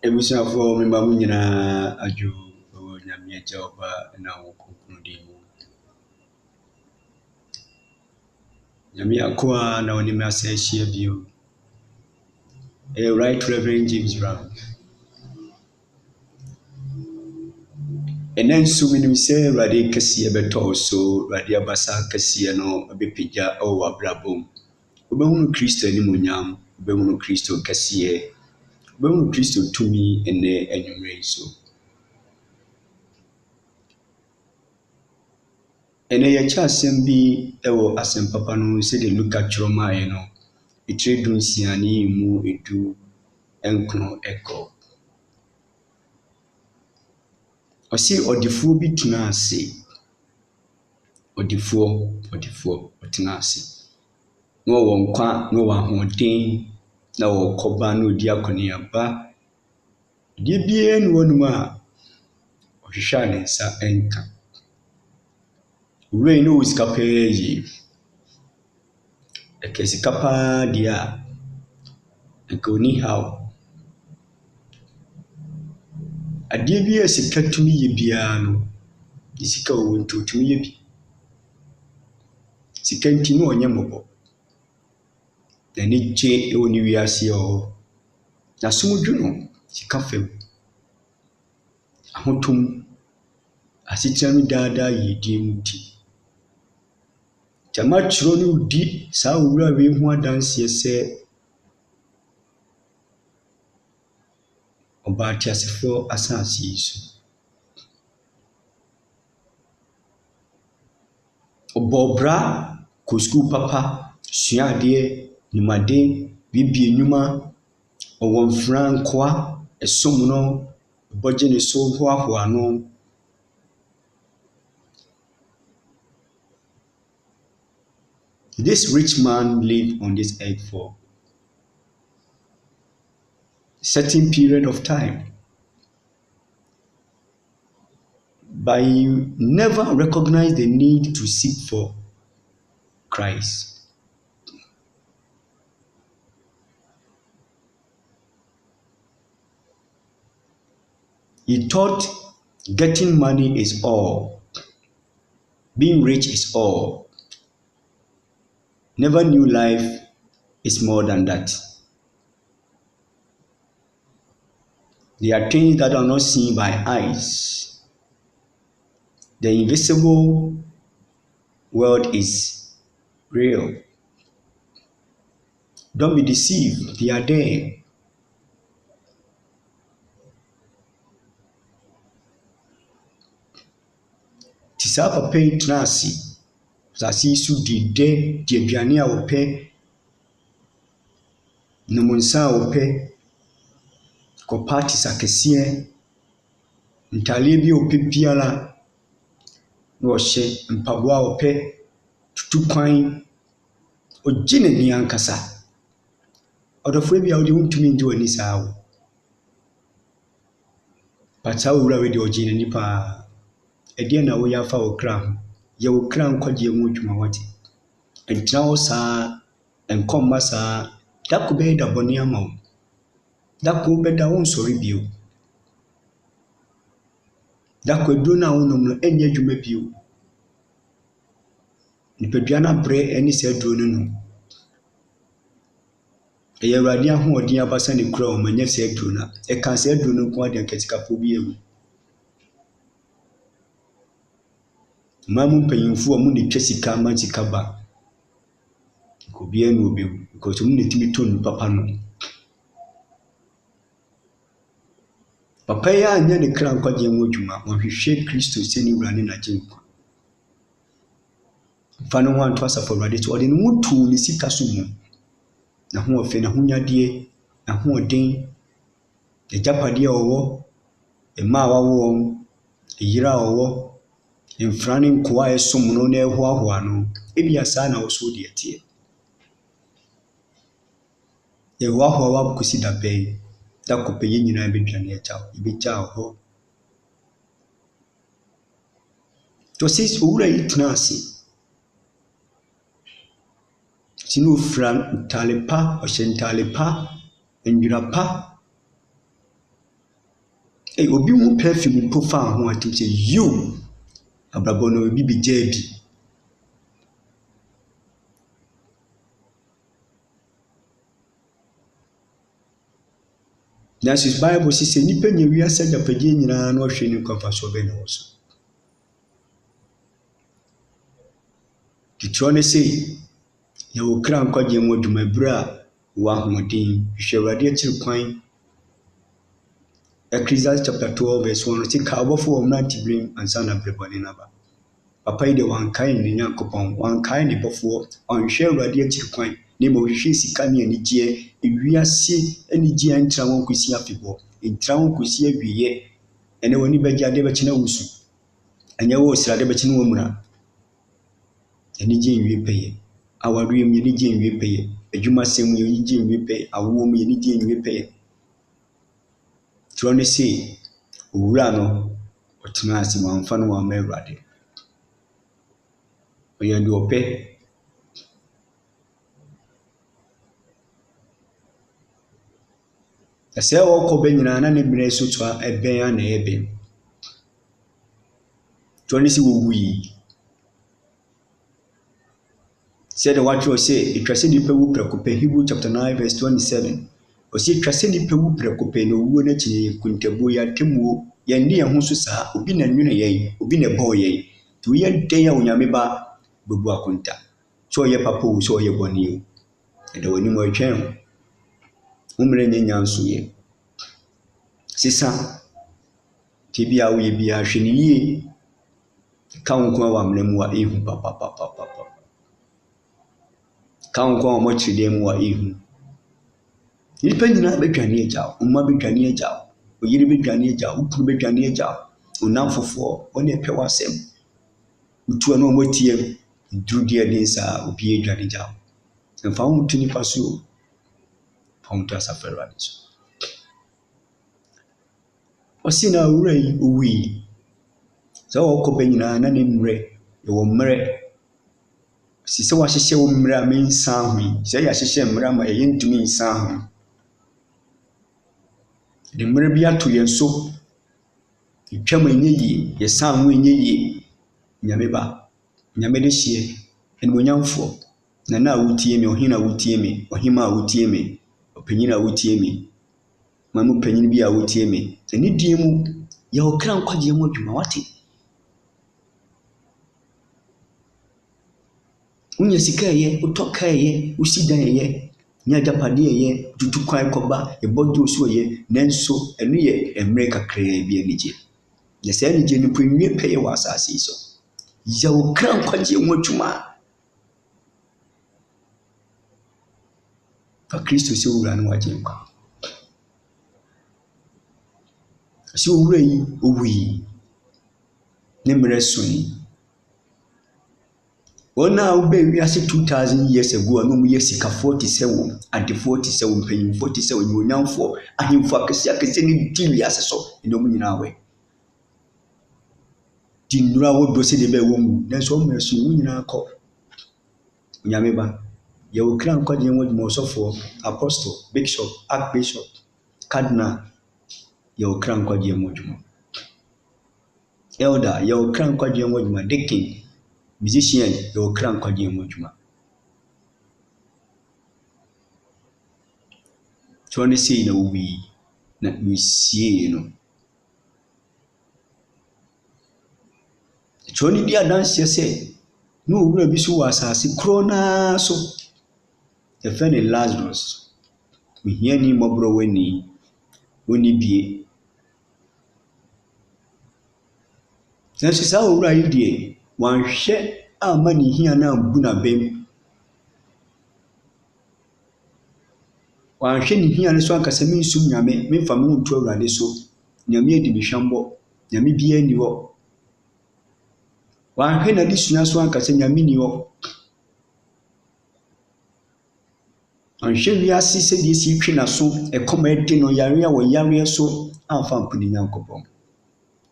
Ebusuafo memba mu nyinaa adwo wɔ Nyame Agya Ɔba na wo Kronkron din mu. Nyame akoa na ɔnim ase ahyia bio. Right Reverend James Brown. Ɛnɛ nso menim sɛ Awurade kɛseɛ bɛtɔ so, Awurade abasa kɛseɛ no bɛpagya wɔ w'abrabɔ mu. Wobɛhunu Kristo animuonyam, wobɛhunu Kristo kɛseɛ, wobɛhunu Kristo tumi ɛnnɛ anwummerɛ yi so. Ɛnɛ yɛkyɛ asɛm bi wɔ asɛm papa no sɛdeɛ Luka twerɛ maaeɛ no, ɛtire 16 ne mu 19 ɛkɔ. Ɔse ɔdefoɔ bi tena ase. Ɔdefoɔ ɔtena ase. Na ɔwɔ nkwa, na ɔwɔ ahoɔden, na ɔwɔ kɔba, na ɔdi akɔneaba. Adeɛ biara nni hɔnom a ɔhwehwɛ a ne nsa nka. Owura yi na ɔwɔ sika paa yie. Ɛka sika paa deɛ a, nka ɔnni haw. Adeɛ bi a sika tumi yɛ biara no, ne sika a ɔwɔ nti ɔtumi yɛ bi. Sika nti na ɔnyɛ mmɔbɔ. N'ani gye wɔ ne wiase a ɔwɔ. N'asom dwo no, sika fam. Ahotɔm, asetena no daadaa yɛdie mu nti. Gyama kyerɛ no di saa owura wei ho adanseɛ sɛ ɔbaa teasefoɔ asase yi so. Ɔbɔɔ bra, kɔ sukuu papa, sua adeɛ, nim ade, biebie nnwuma, ɔwɔ mfena nkoa, ɛsom no, ɛbɔ gye ne so, hoahoa no. This rich man lived on this earth for a certain period of time. But he never recognized the need to seek for Christ. He thought getting money is all. Being rich is all. Never knew life is more than that. There are things that are not seen by eyes. The invisible world is real. Don't be deceived, they are there. Ti saa papa yi tena ase. Asase yi so di dɛ, di aduane a wɔpɛ, nom nsa a wɔpɛ, kɔ parties akɛseɛ, ntaaleɛ bi a wɔpɛ biara na wɔhyɛ, mpaboa a wɔpɛ, tutu kwan, ɔgye n'ani ankasa. Ɔdɔfoɔ bi a wode wontumi ngye w'ani saa o. But saa owura wei deɛ ɔgye n'ani paa. Ɛdeɛn na woyɛ afa wo kra ho? Yɛ wo kra nkwagyeɛ ho adwuma wɔte. Ntena hɔ saa, nkɔ mma saa, da koro bɛyɛ da bɔne ama wo. Da koro bɛda wonsɔre bio. Da koro aduro no a wonom no ɛnyɛ adwuma bio. Nipadua no abrɛ ɛne saa aduro no nom. Ɛyɛ Awurade ahoɔden abasa ne kura wo ma nyɛ saa aduro no a, ɛka saa aduro no nko ara deɛ nka sikafoɔ bi awu. Mmaa mu mpanyinfoɔ a wɔn na etwa sika ama sika ba. Nka obiara na obewu because wɔn na etumi tɔ nipa pa no. Papa yi anyɛ ne kra nkwagyeɛ ho adwuma, ɔhwehwɛ Kristo sɛ ne wura ne n'agye nkwa. Mfa ne ho anto Asafo Awurade so, ɔde ne ho too ne sika so mu. N'ahoɔfɛ, n'ahonyadeɛ, n'ahoɔden, agyapadeɛ a ɔwɔ, mmaa a wawo wɔn, yere a ɔwɔ, mfena ne nkoa a ɛsom no na ɛhoahoa no, ebia saa na wo so deɛ teɛ. Yɛhoahoa wo akɔsi da bɛn, da kɔpɛ yɛn nyinaa bɛdwane yɛbɛgya wo hɔ. Nti ɔse owura yi tena ase. Nti na ofira ntaale pa, ɔhyɛ ntaale pa, ndwira pa. Obi mu perfume mpo fa ho atim sɛ you abrabɔ no obi bi gya bi. Nanso Bible sɛ nipa nya wiase agyapadeɛ nyinaa na ɔhwɛ ne nkwa so ɔbɛn na wɔ so. Titwerɛ ne sɛ yɛwɔ kra nkwagye mu adwuma berɛ a wɔ ahoɔden hwehwɛ Awurade akyiri kwan. Ecclesiastes chapter 12 verse 1 sɛ ka abɔfo wɔ mmerante berɛm ansa na berɛ bɔne no aba. Papa yi de wankae ne Nyankopɔn, wankae ne bɔfoɔ, ɔnhwɛ Awurade akyiri kwan, na mmom ɔhwehwɛ sika ne anigyeɛ, ewiase anigyeɛ ntra wɔn kɔsi afebɔɔ, ntra wɔn kɔsi awieɛ. Ɛnɛ w'ani bɛgye ade bɛkye na wosu, ɛnyɛ wɔ srade bɛkye na wɔmmura. Anigyeɛ nwie pɛyɛ, awareɛ mu anigyeɛ nwie pɛyɛ, adwumasɛm mu anigyeɛ nwie pɛyɛ, awoɔ mu anigyeɛ nwie pɛyɛ. Twerɛ ne sɛ owura no ɔtena ase wɔamfa no wɔamma Awurade. Ɔyɛ deɛ ɔpɛ. Ɛsɛ ɔkɔ bɛ nyinaa na ne mmerɛ so toa ɛbɛn a na ɛyɛ bɛn. Twerɛ ne sɛ wɔwui. Sɛdeɛ wɔatwerɛ sɛ ɛtwa sɛ nnipa wu prɛko pɛ, Hebrew chapter 9 verse 27. Ɔsɛ ɛtwa sɛ nnipa wu prɛko pɛ na owuo no akyi yɛ kuntabuo, yɛatemmuo, yɛnne yɛn ho so saa, obi na nwene yɛn, obi na ɛbɔɔ yɛn. Nti woyɛ dɛn a Onyame ba bɛbu akonta. Sɛ ɔyɛ papa o, sɛ ɔyɛ bɔne o. Ɛda w'anim ɔretwɛn ho. Wo mmerɛ nyɛ nyansoyɛ. Sesa nti bia woyɛ biara hwɛ ne yie. Ka wo nko a wɔ amena mu a ɛhu papapapapa. Ka wo nko a wɔ mmɔkyerɛdeɛ mu a ɛhu. Nnipa nyinaa bɛdwane agya wo, mma bɛdwane agya wo, oyere bɛdwane agya wo, wo kunu bɛdwane agya wo, wo nam fofoɔ, ɔne ɛpɛ w'asɛm. Wotu a na ɔmmɔtiam, nduru deɛ den saa, obi adwane agya wo. Mfa wo nto nipa so o, fa wo nto Asafo Awurade so. Ɔse na owura yi owui. Sɛ ɔkɔ bɛ nyinaa na ne mmerɛ, yɛwɔ mmerɛ. Si sɛ wɔahyehyɛ wo mmerɛ a mensan ho yi, sɛ yɛahyehyɛ mmerɛ ama yɛntumi nsan ho. De mmerɛ bi ato yɛn so, twam ɛnyɛ yie, yɛsan ho ɛnyɛ yie. Nyame ba, Nyame de hyeɛ, animuonyamfoɔ, nana a wotie me, ɔhene a wotie me, ɔhema a wotie me, ɔpanyin a wotie me, mamu panyin bi a wotie me. Ɛne die mu, yɛwɔ kra nkwagyeɛ mu adwuma, wate? Wonya sika ɛyɛ, wotɔ ka ɛyɛ, wosi dan ɛyɛ, nya agyapadeɛ ɛyɛ, tutu kwan kɔba, yɛbɔ dwo so ɛyɛ, nanso ɛno yɛ mmerɛ kakraa bi anigye. Yɛ saa anigye no po nwie pɛyɛ wɔ asase yi so. Yɛwɔ kra nkwagyeɛ mu adwuma. Fa Kristo sɛ owura no wagye nkwa. Sɛ owura yi owui, ne mmerɛ so yi. Wɔn a wobɛ wiase 2000 years ago a na wɔyɛ sikafoɔ te sɛ wo, adefoɔ te sɛ wo, mpanyinfoɔ te sɛ wo, animuonyamfoɔ, ahemfo akɛseakɛseɛ ne di wiase so, ɛna wɔn nyinaa wɛ. Di nnuro a wɔdɔ sɛ deɛ ɛbɛyɛ wɔn mu, nanso wɔn mmerɛ so yi, wɔn nyinaa kɔ. Onyame ba, yɛwɔ kra nkwagyeɛ mu adwuma, ɔsɔfoɔ, apostle, bishop, archbishop, cardinal, yɛwɔ kra nkwagyeɛ mu adwuma. Elder, yɛwɔ kra nkwagyeɛ mu adwuma, deacon, musician, yɛwɔ kra nkwagyeɛ mu adwuma. Twerɛ ne sei na wowui, na wosiee no. Twerɛ ne di adanseɛ sɛ na owura bi so wɔ asase korɔ naa so. Yɛfrɛ ne Lazarus. Ohiani mmɔborɔ w'ani, wɔnni bie. Nanso saa owura yi deɛ, wanhwɛ amma ne hia no ambu n'abam. Wanhwɛ ne hia no so ankasa mensum Nyame, memfa me ho nto Awurade so. Nyame adi me hwammɔ, Nyame biara nni hɔ. Wanhwɛ n'adesua so ankasa Nyame nni hɔ. Wanhwɛ wiase sɛdeɛ si twe n'aso, ɛkɔm a ɛde no, yare a wɔyareɛ so amfa mpo ne Nyankopɔn.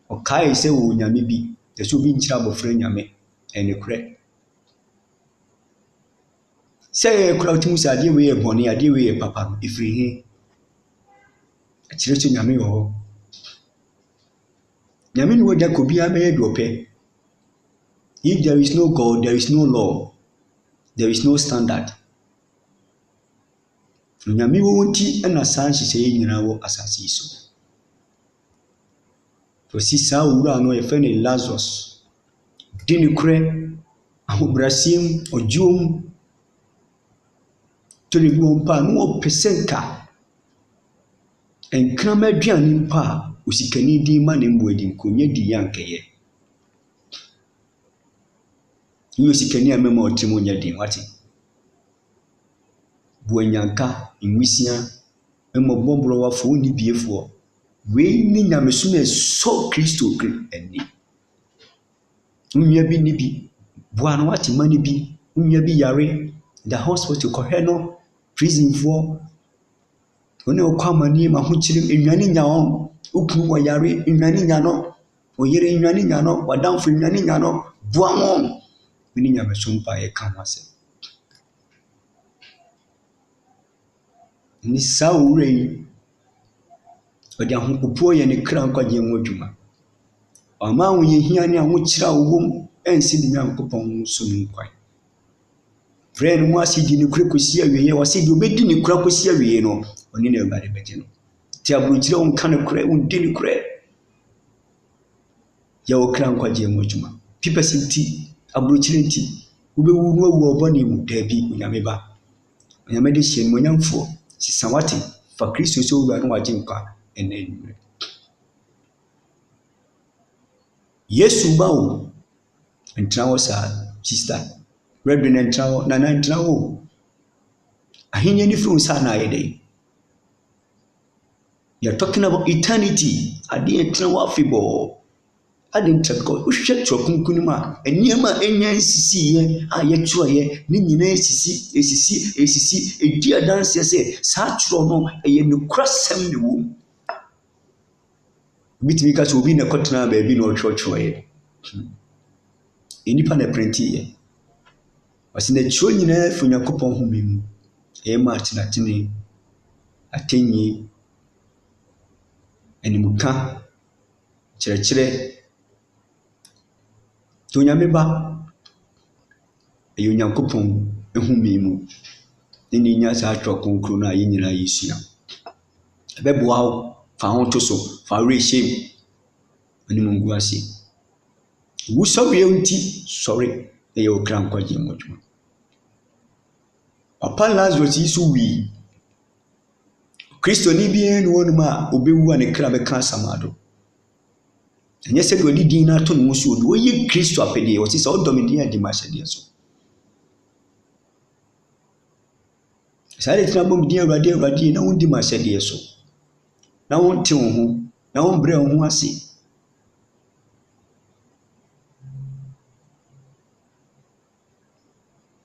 Ɔkae sɛ wɔwɔ Nyame bi, ɛsɛ obi nkyerɛ abɔfra Nyame, ɛyɛ nokorɛ. Sɛ yɛyɛ kora wotim sɛ adeɛ wei yɛ bɔne, adeɛ wei yɛ papa no, ɛfiri he? Ɛkyerɛ sɛ Nyame wɔ hɔ. Nyame no wada ko bia be do pe. If there is no God, there is no law. There is no standard. Nyame wo nti na san hyehyɛ nyina wo asase so. To si sa wura no ye fe ne Lazarus. Dini kure ahobrasiem odwom to ne bi mpa no pesenka. Enkrama aduane mpa osikani di ma ne mboadi nkonya di yankeye. Ni osikani amema otimo nya di wate. Buanyanka nwisia emobobro wafo ni biefo. We ni nyamesu na so Kristo kri eni. Unya bi ni bi buano wate mani bi unya bi yare the hospital ko heno prison for one okwamani ma ho kirim enwane nya on ukunu wo yare enwane nya no oyere enwane nya no wadamfo enwane nya no buamo ni nyamesu mpa ye kan wase ni sawure odi ahopopo ye ne kra nkwaje mu adwuma ama wo ye hia ne aho kira wo ensi ni nyankopɔn so mu kwan friend mu asidi ni kura kosi awiye wasidi obedi ni kura kosi awiye no oni na Awurade bɛgye no ti aburukyire wo nka ne kura wo di ni kura ya wo kra nkwaje mu adwuma pipa sinti aburukyire nti wo be wu no awu obani mu dabi onyame ba onyame de hye no nyamfo sisawati fa Kristo so wura no wagye nkwa enen Yesu bawo entrawo sa sister Reverend entrawo na entrawo ahinya ni from sa na yede. You're talking about eternity. Adi entrawo afibo. Adi entrawo uhwe trokunkunu ma eniema enya nsisi ye ayetuo ye ni nyina esisi edi adanse se sa tro no eye nukrasem ne wo. Bitimi ka so obi na kotena ba bi na ochwochwo ye. Enipa na prenti ye. Wasina chwo nyina fu Yakopɔn homem e ma atenatene atenyi animuka kyerɛkyerɛ to nyame ba e Yakopɔn homem mu ni nya sa atwa konkro na yi nyina yisua bɛboa wo fa ho to so fa rehyem animungu ase wo sɔre nti sɔre e ye okra nkwaje modwuma Papa Lazarus isu wi Kristo ni bi no wonu ma obewu ane kra be kan samado enye se do din na to no so do ye Kristo apede o ti se o domini adi ma hyede so sare tina bom din Awurade na wondi ma hyede so na wonte wo ho na won bre wo ho ase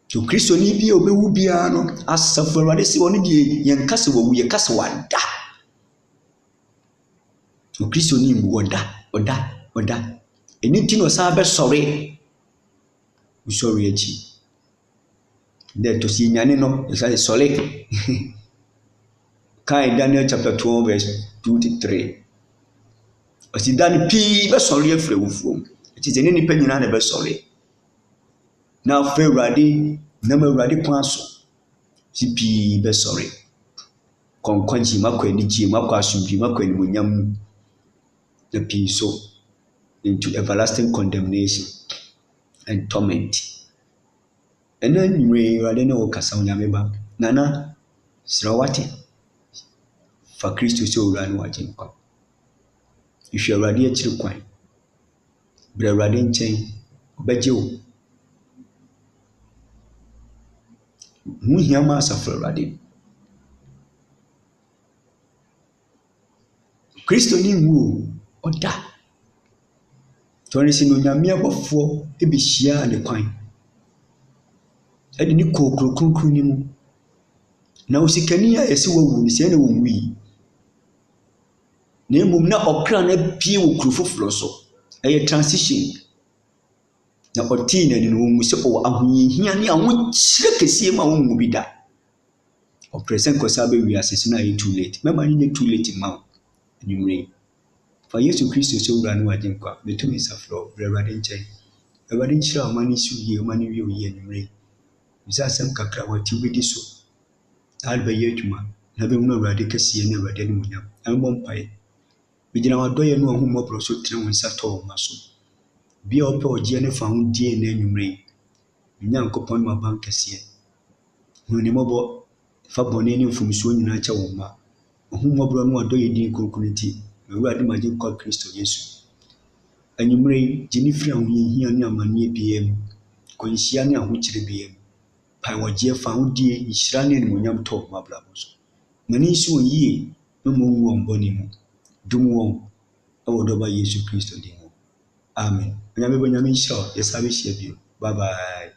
to Kristo ni bi obewu bia no asafo Awurade se woni die yen kase wo ye kase wada to Kristo ni mu oda eni ti no sa be sore usori echi de to si nyane no say sore kai Daniel chapter 12 verse 2 to 3 osi dan pi be sore afre wufuom eti ze ni pa nyina na be sore na afre Awurade na ma Awurade kwan so si pi be sore konkwanji makwa ni ji makwa asumbi makwa ni munyam the pi so into everlasting condemnation and torment and then we Awurade na wo kasa onyame ba nana srawati fa Kristo so wura no wagye nkwa ihwe Awurade akiri kwan bra Awurade nkyɛn obɛgye wo mu hiama asafo Awurade Kristo ni wu oda tonisi no nyame abofo ebihia ne kwan edi ni kokrokrokro ni mu na osikani a esi wawu ni se na wonwi na emum na okra na pie wo kurufoforo so eye transition na oti na ni no mu se o ahoyehia ne aho kyire kesie ma wo mu bi da o present ko sabe wi asese na too late mema ni too late ma anyway fa Yesu Kristo sɛ wura no wagye nkwa bɛtumi nsafrɛ brɛ Awurade nkyɛn. Awurade nhyira ɔma no so yie, ɔma no wie yie anwummere. Bisa asɛm kakra wɔte wobɛdi so. Ade bɛyɛ adwuma na bɛhunu Awurade kɛseɛ ne Awurade animuonyam. Ɛmbɔ mpaeɛ. Bɛgyina w'adɔyɛ ne w'ahummɔborɔ so tene wo nsa tɔ wo mma so. Bia ɔpɛ ɔgyeɛ ne fa ho die na anwummere. Onyankopɔn ma ban kɛseɛ. Hunu ne mmɔbɔ, fa bɔne ne mfomsoɔ nyinaa kyɛ wo mma. Ahummɔborɔ ne w'adɔyɛ din kronkron nti, Awurade ma gye nkwa Kristo Yesu. Anwummere yi, gye ne firi ahohiahia ne amanneɛ biara mu, nkwanhyia ne ahokyere biara mu. Pae wɔgyeɛ fa ho die, nhyira ne animuonyam tɔ wo mmabrabɔ so. Ma ne nsi wɔn yie, na ma ɔnwu wɔn bɔne mu. Dom wɔn ɛwɔ dɔba Yesu Kristo din mu. Amen. Onyame bɔ nyame nhyira wo, yɛsa bɛhyia bio. Bye bye.